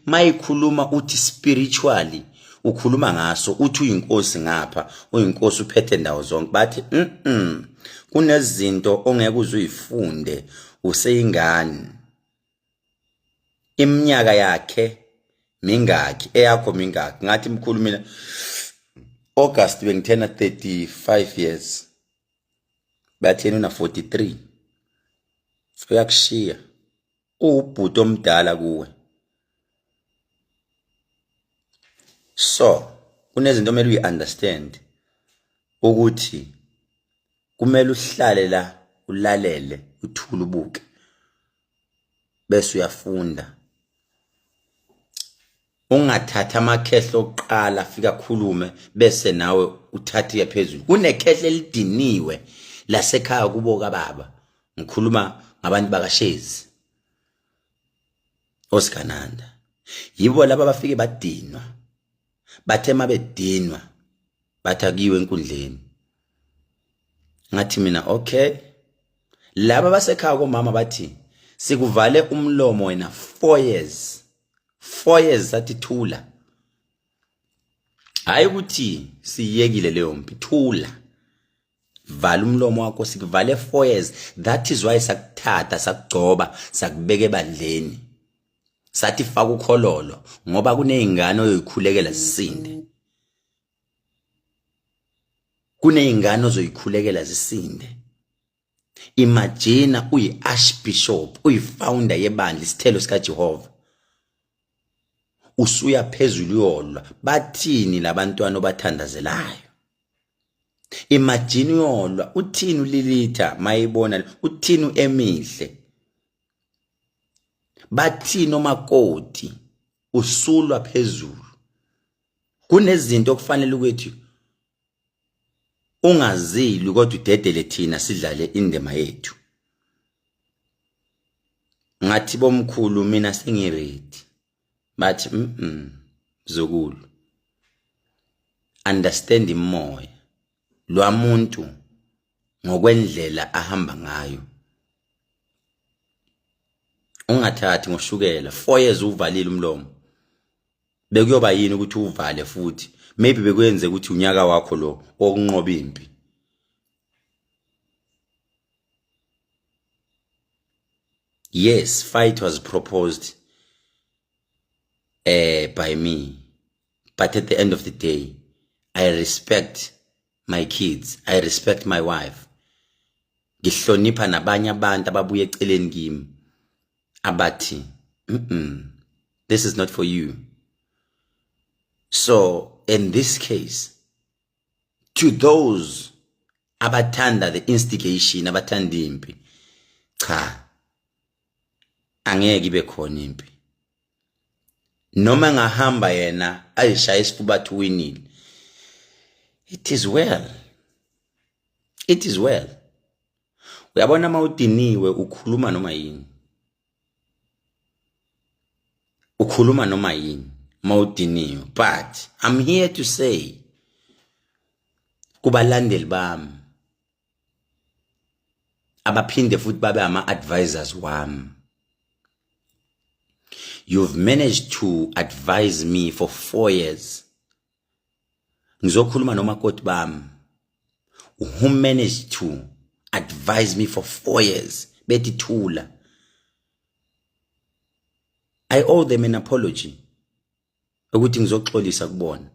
mayikhuluma uthi spiritually ukhuluma ngaso uthi uyinkosi ngapha uyinkosi uphethe ndawo zonke bathi kunezinto ongeke uzifunde useyingane iminyaka yakhe mingaki eyakho mingaki ngathi mkhulu mina August bengithena 35 years bathena una 43 uyakushiya ubhuti omdala kuwe so kunezinto kumele uyi-understand ukuthi kumele uhlale la ulalele uthule ubuke bese uyafunda ungathatha amakhehlo oqala afika khulume bese nawe uthathe yaphezulu kunekhehlo elidiniwe lasekhaya kubo kababa ngikhuluma ngabantu bakaShezi oSkananda yibo laba bafike badinwa bathe mabedinwa bathakiwe enkundleni ngathi mina okay laba basekhaya komama bathi sikuvale umlomo wena 4 years 4 years sathi thula hayi ukuthi siyekile leyo mpi thula vala umlomo wakho sikuvale 4 years that is why sakuthatha sakugcoba sakubeka ebandleni sathi faka ukhololo ngoba kunezingane oyikhulekela zisinde kunezingane ozoyikhulekela zisinde imagine uyi-archbishop uyi-founder yebandla isithelo sikaJehova usuya phezulu yolwa bathini labantwana obathandazelayo imagine yolwa uthini uLilitha mayibona uthini emihle bathini omakoti usulwa phezulu kunezinto okufanele ukuthi ungazili kodwa udedele thina sidlale indema yethu ngathi bomkhulu mina sengiready bathi zokulu understand imoya lwamuntu ngokwendlela ahamba ngayo ungathathi ngoshukela 4 years uvalile umlomo bekuyoba yini ukuthi uvale futhi maybe bekwenze ukuthi unyaka wakho lo okunqoba impi yes fight was proposed by me but at the end of the day I respect my kids I respect my wife ngihlonipha nabanye abantu ababuye eceleni kimi abathi this is not for you. So in this case to those abathanda the instigation abathanda impi cha angeke ibe khona impi noma ngahamba yena ayishaya isifuba bathi winile it is well uyabona mawudiniwe ukhuluma noma yini mawudiniwe but I'm here to say kubalandeli bami abaphinde futhi babe ama advisors wami you've managed to advise me for 4 years ngizokhuluma nomakoti bami who managed to advise me for 4 years bethi thula I owe them an apology ukuthi ngizoxolisa kubona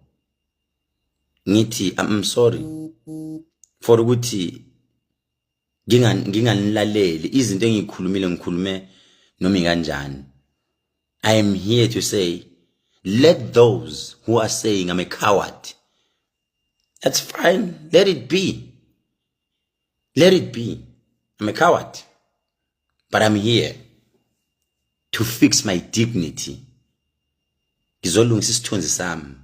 ngithi I'm sorry for ukuthi nginganilaleli izinto ngikhulume noma kanjani I am here to say let those who are saying I'm a coward that's fine let it be I'm a coward but I'm here to fix my dignity ngizolungisa isithunzi sami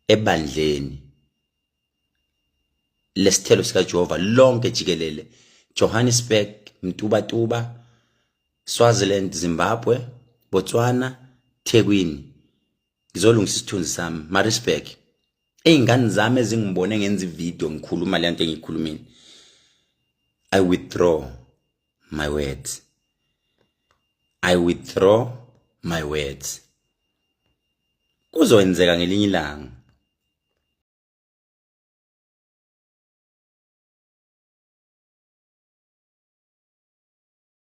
ebandleni lesithelo sikaJehova lonke jikelele Johannesburg Mtubatuba Swaziland Zimbabwe Botswana Thekwini ngizolungisa isithunzi sami ma respect eyingane zami ezingibone ngenza ivideo ngikhuluma le nto engikhulumini I withdraw my words I withdraw my words. Kuzokwenzeka ngelinye ilanga